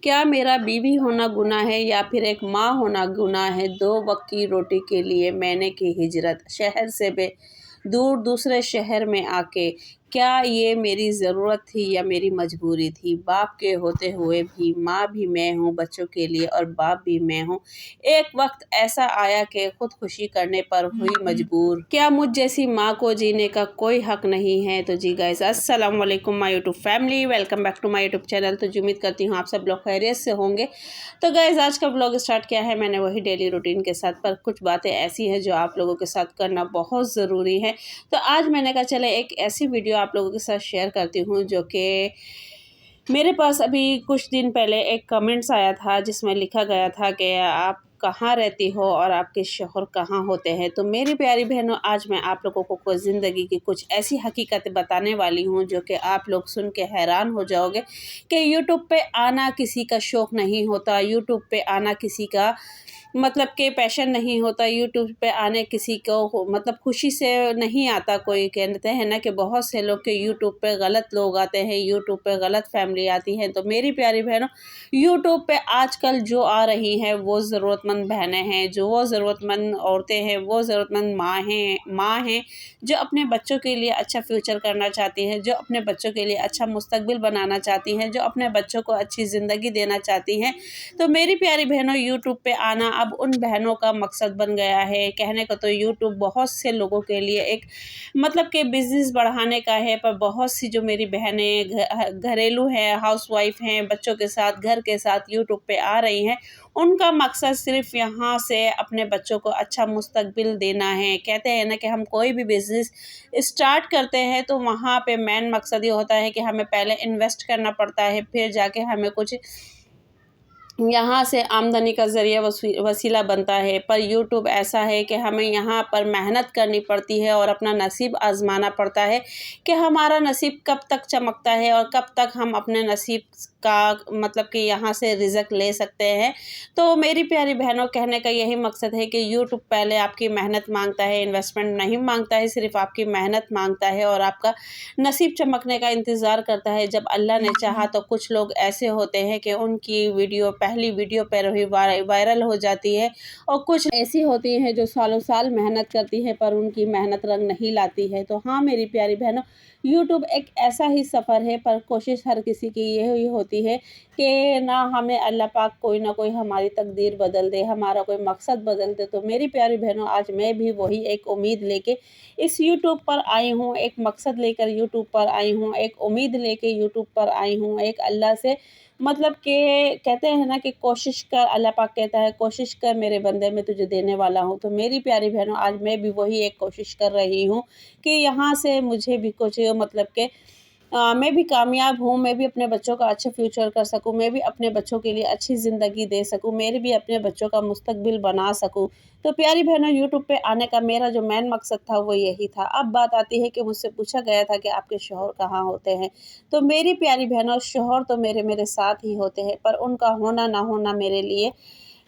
क्या मेरा बीवी होना गुनाह है या फिर एक माँ होना गुनाह है? 2 वक्त की रोटी के लिए मैंने की हिजरत, शहर से दूर दूसरे शहर में आके। क्या ये मेरी ज़रूरत थी या मेरी मजबूरी थी? बाप के होते हुए भी माँ भी मैं हूँ बच्चों के लिए, और बाप भी मैं हूँ। एक वक्त ऐसा आया कि खुदकुशी करने पर हुई मजबूर। क्या मुझ जैसी माँ को जीने का कोई हक नहीं है? तो जी गाइस, अस्सलाम वालेकुम my YouTube family, welcome back to my YouTube channel. तो उम्मीद करती हूँ आप सब लोग खैरियत से होंगे। तो गाइस, आज का ब्लॉग स्टार्ट किया है मैंने वही डेली रूटीन के साथ, पर कुछ बातें ऐसी हैं जो आप लोगों के साथ करना बहुत ज़रूरी है। तो आज मैंने कहा चले एक ऐसी वीडियो आप लोगों के साथ शेयर करती हूँ जो कि मेरे पास अभी कुछ दिन पहले एक कमेंट्स आया था, जिसमें लिखा गया था कि आप कहाँ रहती हो और आपके शौहर कहाँ होते हैं। तो मेरी प्यारी बहनों, आज मैं आप लोगों को ज़िंदगी की कुछ ऐसी हकीकतें बताने वाली हूँ जो कि आप लोग सुन के हैरान हो जाओगे कि यूट्यूब पे आना किसी का शौक़ नहीं होता, यूट्यूब पे आना किसी का मतलब कि पैशन नहीं होता, यूट्यूब पे आने किसी को मतलब खुशी से नहीं आता। कोई कहते हैं ना कि बहुत से लोग के यूट्यूब पे गलत लोग आते हैं, यूट्यूब पे गलत फैमिली आती है। तो मेरी प्यारी बहनों, यूट्यूब पे आजकल जो आ रही हैं वो ज़रूरतमंद बहनें हैं, जो वो ज़रूरतमंद औरतें हैं, वो ज़रूरतमंद माँ हैं जो अपने बच्चों के लिए अच्छा फ्यूचर करना चाहती हैं, जो अपने बच्चों के लिए अच्छा मुस्तकबिल बनाना चाहती हैं, जो अपने बच्चों को अच्छी ज़िंदगी देना चाहती हैं। तो मेरी प्यारी बहनों, यूट्यूब पे आना अब उन बहनों का मकसद बन गया है। कहने को तो यूट्यूब बहुत से लोगों के लिए एक मतलब कि बिज़नेस बढ़ाने का है, पर बहुत सी जो मेरी बहनें घरेलू हैं, हाउसवाइफ हैं, बच्चों के साथ घर के साथ यूट्यूब पे आ रही हैं, उनका मकसद सिर्फ यहाँ से अपने बच्चों को अच्छा मुस्तकबिल देना है। कहते हैं ना कि हम कोई भी बिज़नेस स्टार्ट करते हैं तो वहाँ पे मेन मकसद ये होता है कि हमें पहले इन्वेस्ट करना पड़ता है, फिर जाके हमें कुछ यहाँ से आमदनी का ज़रिया वसीला बनता है। पर यूट्यूब ऐसा है कि हमें यहाँ पर मेहनत करनी पड़ती है और अपना नसीब आज़माना पड़ता है कि हमारा नसीब कब तक चमकता है और कब तक हम अपने नसीब का मतलब कि यहाँ से रिज़्क ले सकते हैं। तो मेरी प्यारी बहनों, कहने का यही मकसद है कि यूट्यूब पहले आपकी मेहनत मांगता है, इन्वेस्टमेंट नहीं मांगता है, सिर्फ आपकी मेहनत मांगता है और आपका नसीब चमकने का इंतज़ार करता है। जब अल्लाह ने चाहा तो कुछ लोग ऐसे होते हैं कि उनकी वीडियो पहली वीडियो पर ही वायरल हो जाती है, और कुछ ऐसी होती हैं जो सालों साल मेहनत करती है पर उनकी मेहनत रंग नहीं लाती है। तो हाँ मेरी प्यारी बहनों, यूट्यूब एक ऐसा ही सफ़र है, पर कोशिश हर किसी की यही होती है कि ना हमें अल्लाह पाक कोई ना कोई हमारी तकदीर बदल दे, हमारा कोई मकसद बदल दे। तो मेरी प्यारी बहनों, आज मैं भी वही एक उम्मीद लेके इस यूट्यूब पर आई हूँ, एक मकसद लेकर यूट्यूब पर आई हूँ, एक उम्मीद लेके यूट्यूब पर आई हूँ, एक अल्लाह से मतलब कि कहते हैं ना कि कोशिश कर, अल्लाह पाक कहता है कोशिश कर मेरे बंदे, मैं तुझे देने वाला हूँ। तो मेरी प्यारी बहनों, आज मैं भी वही एक कोशिश कर रही हूँ कि यहाँ से मुझे भी कुछ मतलब कि मैं भी कामयाब हूँ, मैं भी अपने बच्चों का अच्छा फ्यूचर कर सकूँ, मैं भी अपने बच्चों के लिए अच्छी ज़िंदगी दे सकूँ, मेरे भी अपने बच्चों का मुस्तकबिल बना सकूँ। तो प्यारी बहनों, यूट्यूब पे आने का मेरा जो मेन मकसद था वो यही था। अब बात आती है कि मुझसे पूछा गया था कि आपके शौहर कहाँ होते हैं। तो मेरी प्यारी बहनों, शौहर तो मेरे साथ ही होते हैं, पर उनका होना ना होना मेरे लिए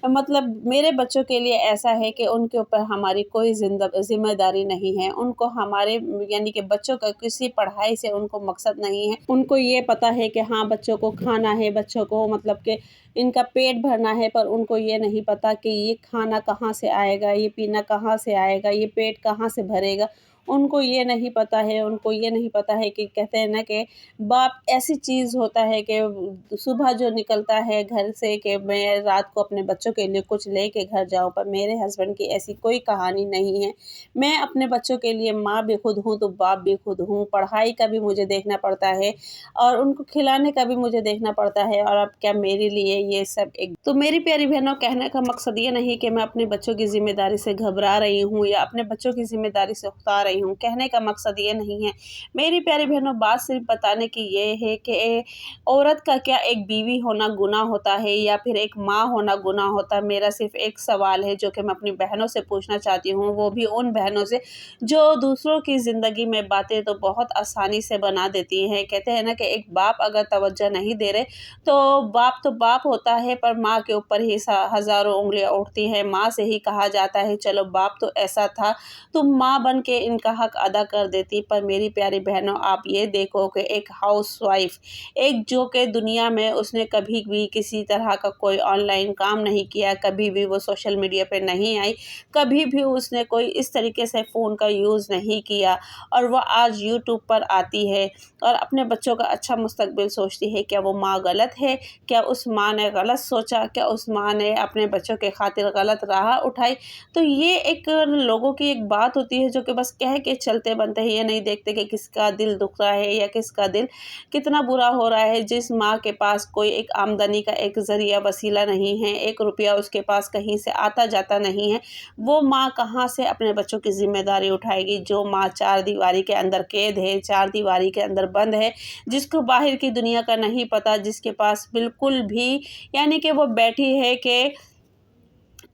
मतलब मेरे बच्चों के लिए ऐसा है कि उनके ऊपर हमारी कोई ज़िम्मेदारी नहीं है। उनको हमारे यानी कि बच्चों का किसी पढ़ाई से उनको मकसद नहीं है। उनको ये पता है कि हाँ बच्चों को खाना है, बच्चों को मतलब कि इनका पेट भरना है, पर उनको ये नहीं पता कि ये खाना कहाँ से आएगा, ये पीना कहाँ से आएगा, ये पेट कहाँ से भरेगा। उनको ये नहीं पता है, उनको ये नहीं पता है कि कहते हैं ना कि बाप ऐसी चीज़ होता है कि सुबह जो निकलता है घर से कि मैं रात को अपने बच्चों के लिए कुछ लेके घर जाऊं, पर मेरे हस्बैंड की ऐसी कोई कहानी नहीं है। मैं अपने बच्चों के लिए माँ भी खुद हूँ तो बाप भी खुद हूँ, पढ़ाई का भी मुझे देखना पड़ता है और उनको खिलाने का भी मुझे देखना पड़ता है। और अब क्या मेरे लिए ये सब एक, तो मेरी प्यारी बहनों, कहने का मकसद ये नहीं कि मैं अपने बच्चों की जिम्मेदारी से घबरा रही हूँ या अपने बच्चों की जिम्मेदारी से उकता रही हूँ। कहने का मकसद ये नहीं है मेरी प्यारी बहनों, बात सिर्फ बताने की ये है कि औरत का क्या एक बीवी होना गुनाह होता है या फिर एक माँ होना गुनाह होता है। मेरा सिर्फ एक सवाल है जो कि मैं अपनी बहनों से पूछना चाहती हूँ, वो भी उन बहनों से जो दूसरों की ज़िंदगी में बातें तो बहुत आसानी से बना देती हैं। कहते हैं ना कि एक बाप अगर तवज्जो नहीं दे रहे तो बाप होता है, पर माँ के ऊपर ही हज़ारों उंगलियाँ उठती हैं। माँ से ही कहा जाता है चलो बाप तो ऐसा था, तुम माँ बन के इन का हक अदा कर देती। पर मेरी प्यारी बहनों, आप ये देखो कि एक हाउसवाइफ, एक जो कि दुनिया में उसने कभी भी किसी तरह का कोई ऑनलाइन काम नहीं किया, कभी भी वो सोशल मीडिया पे नहीं आई, कभी भी उसने कोई इस तरीके से फ़ोन का यूज़ नहीं किया, और वो आज यूट्यूब पर आती है और अपने बच्चों का अच्छा मुस्तकबिल सोचती है। क्या वो माँ गलत है? क्या उस माँ ने गलत सोचा? क्या उस माँ ने अपने बच्चों के खातिर गलत राह उठाई? तो ये एक लोगों की एक बात होती है जो कि बस कह के चलते बनते हैं, ये नहीं देखते कि किसका दिल दुख रहा है या किसका दिल कितना बुरा हो रहा है। जिस माँ के पास कोई एक आमदनी का एक ज़रिया वसीला नहीं है, एक रुपया उसके पास कहीं से आता जाता नहीं है, वो माँ कहाँ से अपने बच्चों की ज़िम्मेदारी उठाएगी? जो माँ चार दीवारी के अंदर कैद है, चार दीवारी के अंदर बंद है, जिसको बाहर की दुनिया का नहीं पता, जिसके पास बिल्कुल भी यानी कि वो बैठी है कि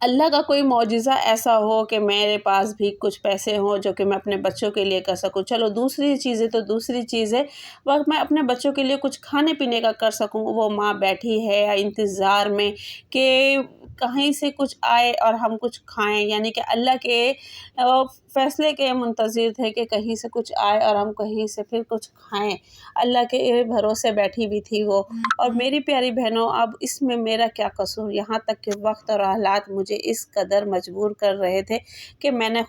अल्लाह का कोई मौजिज़ा ऐसा हो कि मेरे पास भी कुछ पैसे हों जो कि मैं अपने बच्चों के लिए कर सकूं। चलो दूसरी चीज़ें तो दूसरी चीज़ है, वह मैं अपने बच्चों के लिए कुछ खाने पीने का कर सकूं। वो माँ बैठी है इंतज़ार में कि कहीं से कुछ आए और हम कुछ खाएं, यानी कि अल्लाह के फ़ैसले के मुंतज़िर थे कि कहीं से कुछ आए और हम कहीं से फिर कुछ खाएं। अल्लाह के भरोसे बैठी भी थी वो। और मेरी प्यारी बहनों, अब इसमें मेरा क्या कसूर? यहाँ तक कि वक्त और हालात मुझे इस कदर मजबूर कर रहे थे कि मैंने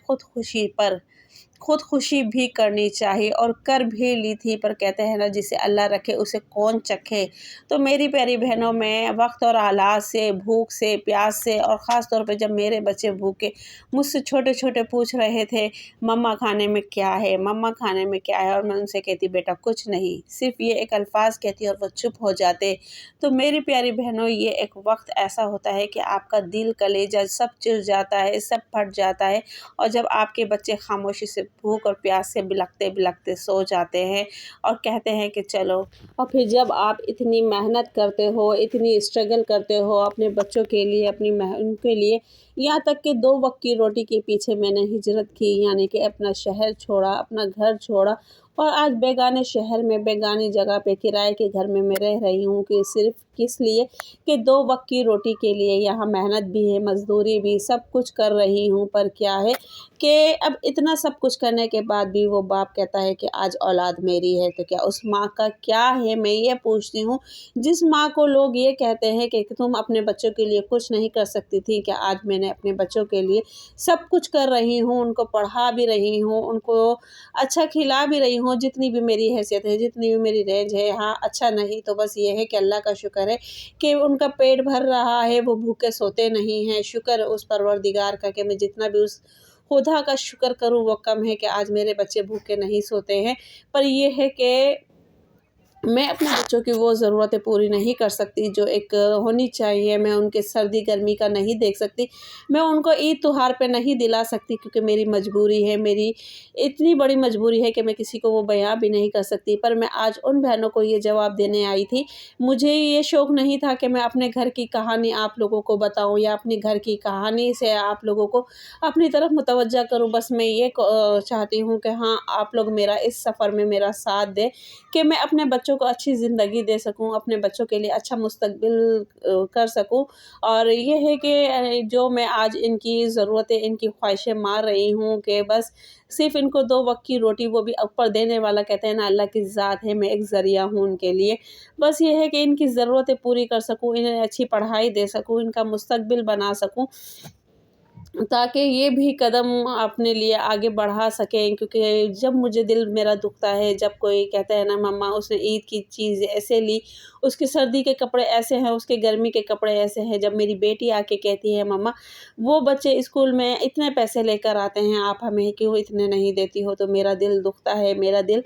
खुदकुशी भी करनी चाहिए और कर भी ली थी। पर कहते हैं ना, जिसे अल्लाह रखे उसे कौन चखे। तो मेरी प्यारी बहनों, मैं वक्त और हालात से, भूख से, प्यास से, और ख़ास तौर पे जब मेरे बच्चे भूखे मुझसे छोटे छोटे पूछ रहे थे, मम्मा खाने में क्या है, मम्मा खाने में क्या है, और मैं उनसे कहती बेटा कुछ नहीं, सिर्फ ये एक अल्फाज कहती और वो चुप हो जाते। तो मेरी प्यारी बहनों, ये एक वक्त ऐसा होता है कि आपका दिल, कलेजा सब चिर जाता है, सब फट जाता है, और जब आपके बच्चे खामोशी से भूख और प्यास से बिलखते बिलखते सो जाते हैं और कहते हैं कि चलो। और फिर जब आप इतनी मेहनत करते हो, इतनी स्ट्रगल करते हो अपने बच्चों के लिए, उनके लिए, यहाँ तक कि 2 वक्त की रोटी के पीछे मैंने हिजरत की, यानी कि अपना शहर छोड़ा, अपना घर छोड़ा, और आज बेगाने शहर में, बेगानी जगह पे, किराए के घर में मैं रह रही हूँ कि सिर्फ किस लिए कि 2 वक्त की रोटी के लिए। यहाँ मेहनत भी है, मज़दूरी भी, सब कुछ कर रही हूँ। पर क्या है कि अब इतना सब कुछ करने के बाद भी वो बाप कहता है कि आज औलाद मेरी है। तो क्या उस माँ का क्या है? मैं ये पूछती हूँ, जिस माँ को लोग ये कहते हैं कि तुम अपने बच्चों के लिए कुछ नहीं कर सकती थी, क्या आज मैंने अपने बच्चों के लिए सब कुछ कर रही हूँ, उनको पढ़ा भी रही हूँ, उनको अच्छा खिला भी रही हूँ, जितनी भी मेरी हैसियत है, जितनी भी मेरी रेंज है। हाँ, अच्छा नहीं तो बस ये है कि अल्लाह का शुक्र है कि उनका पेट भर रहा है, वो भूखे सोते नहीं हैं। शुक्र है उस परवरदिगार का कि मैं जितना भी उस खुदा का शुक्र करूँ वो कम है कि आज मेरे बच्चे भूखे नहीं सोते हैं। पर ये है कि मैं अपने बच्चों की वो ज़रूरतें पूरी नहीं कर सकती जो एक होनी चाहिए। मैं उनके सर्दी गर्मी का नहीं देख सकती, मैं उनको ईद त्योहार पे नहीं दिला सकती, क्योंकि मेरी मजबूरी है, मेरी इतनी बड़ी मजबूरी है कि मैं किसी को वो बयां भी नहीं कर सकती। पर मैं आज उन बहनों को ये जवाब देने आई थी। मुझे ये शौक़ नहीं था कि मैं अपने घर की कहानी आप लोगों को बताऊँ या अपने घर की कहानी से आप लोगों को अपनी तरफ मुतवज्जा करूँ। बस मैं ये चाहती हूँ कि हाँ, आप लोग मेरा इस सफ़र में मेरा साथ दें कि मैं अपने बच्चों को अच्छी ज़िंदगी दे सकूँ, अपने बच्चों के लिए अच्छा मुस्तकबिल कर सकूँ। और ये है कि जो मैं आज इनकी ज़रूरतें, इनकी ख्वाहिशें मार रही हूँ कि बस सिर्फ़ इनको 2 वक़्त की रोटी, वो भी ऊपर देने वाला, कहते हैं ना, अल्लाह की ज़ात है, मैं एक ज़रिया हूँ उनके लिए। बस ये है कि इनकी ज़रूरतें पूरी कर सकूँ, इन्हें अच्छी पढ़ाई दे सकूँ, इनका मुस्तकबिल बना सकूँ, ताकि ये भी कदम अपने लिए आगे बढ़ा सकें। क्योंकि जब मुझे दिल मेरा दुखता है, जब कोई कहता है ना, मम्मा उसने ईद की चीज़ ऐसे ली, उसके सर्दी के कपड़े ऐसे हैं, उसके गर्मी के कपड़े ऐसे हैं। जब मेरी बेटी आके कहती है, मम्मा वो बच्चे स्कूल में इतने पैसे लेकर आते हैं, आप हमें क्यों इतने नहीं देती हो, तो मेरा दिल दुखता है, मेरा दिल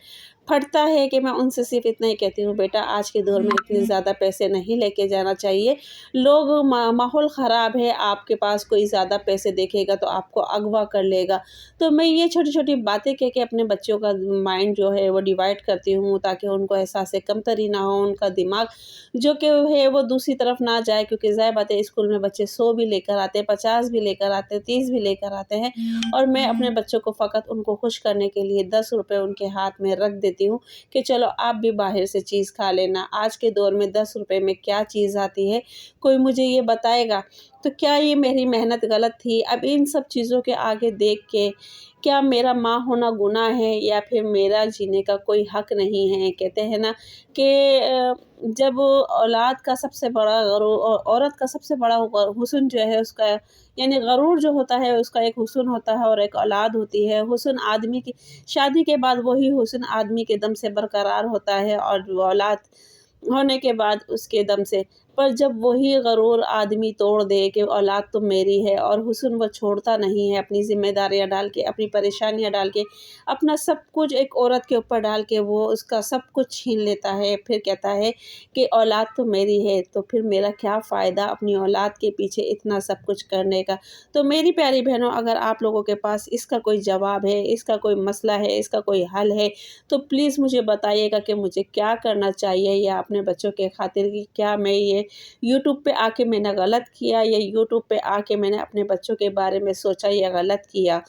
फटता है कि मैं उनसे सिर्फ इतना ही कहती हूँ, बेटा आज के दौर में इतने ज़्यादा पैसे नहीं लेके जाना चाहिए। लोग माहौल ख़राब है, आपके पास कोई ज़्यादा पैसे देखेगा तो आपको अगवा कर लेगा। तो मैं ये छोटी छोटी बातें कह के अपने बच्चों का माइंड जो है वो डिवाइड करती हूँ, ताकि उनको एहसास कमतरी ना हो, उनका दिमाग जो कि है वो दूसरी तरफ ना जाए। क्योंकि ज़ाहिर बात है, स्कूल में बच्चे 100 भी लेकर आते हैं, 50 भी लेकर आते हैं, 30 भी लेकर आते हैं, और मैं अपने बच्चों को फ़कत उनको खुश करने के लिए 10 रुपये उनके हाथ में रख देती हूँ कि चलो आप भी बाहर से चीज़ खा लेना। आज के दौर में 10 रुपये में क्या चीज़ आती है, कोई मुझे ये बताएगा? तो क्या ये मेरी मेहनत गलत थी? अब इन सब चीज़ों के आगे देख के क्या मेरा माँ होना गुनाह है या फिर मेरा जीने का कोई हक़ नहीं है? कहते हैं ना कि जब औलाद का सबसे बड़ा औरत का सबसे बड़ा हुस्न जो है उसका, यानी गरूर जो होता है उसका एक हुस्न होता है और एक औलाद होती है। हुस्न आदमी की शादी के बाद वही हुस्न आदमी के दम से बरकरार होता है और औलाद होने के बाद उसके दम से। पर जब वही गरूर आदमी तोड़ दे कि औलाद तो मेरी है, और हुस्न वो छोड़ता नहीं है, अपनी ज़िम्मेदारियाँ डाल के, अपनी परेशानियाँ डाल के, अपना सब कुछ एक औरत के ऊपर डाल के वो उसका सब कुछ छीन लेता है। फिर कहता है कि औलाद तो मेरी है, तो फिर मेरा क्या फ़ायदा अपनी औलाद के पीछे इतना सब कुछ करने का। तो मेरी प्यारी बहनों, अगर आप लोगों के पास इसका कोई जवाब है, इसका कोई मसला है, इसका कोई हल है, तो प्लीज़ मुझे बताइएगा कि मुझे क्या करना चाहिए, या अपने बच्चों के खातिर कि क्या मैं ये यूट्यूब पे आके मैंने गलत किया, या यूट्यूब पे आके मैंने अपने बच्चों के बारे में सोचा या गलत किया।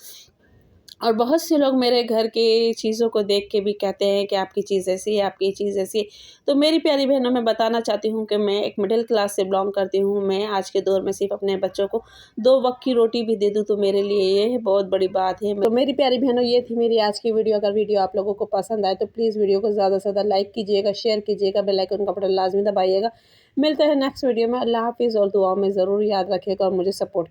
और बहुत से लोग मेरे घर के चीज़ों को देख के भी कहते हैं कि आपकी चीज़ ऐसी है, आपकी चीज़ ऐसी है। तो मेरी प्यारी बहनों, मैं बताना चाहती हूँ कि मैं एक मिडिल क्लास से बिलॉन्ग करती हूँ। मैं आज के दौर में सिर्फ़ अपने बच्चों को 2 वक़्त की रोटी भी दे दूँ तो मेरे लिए ये बहुत बड़ी बात है। तो मेरी प्यारी बहनों, ये थी मेरी आज की वीडियो। अगर वीडियो आप लोगों को पसंद आए तो प्लीज़ वीडियो को ज़्यादा से ज़्यादा लाइक कीजिएगा, शेयर कीजिएगा, बेल आइकन का बटन लाज़मी दबाइएगा। मिलते हैं नेक्स्ट वीडियो में। अल्लाह हाफ़िज़, और दुआओं में ज़रूर याद रखिएगा और मुझे सपोर्ट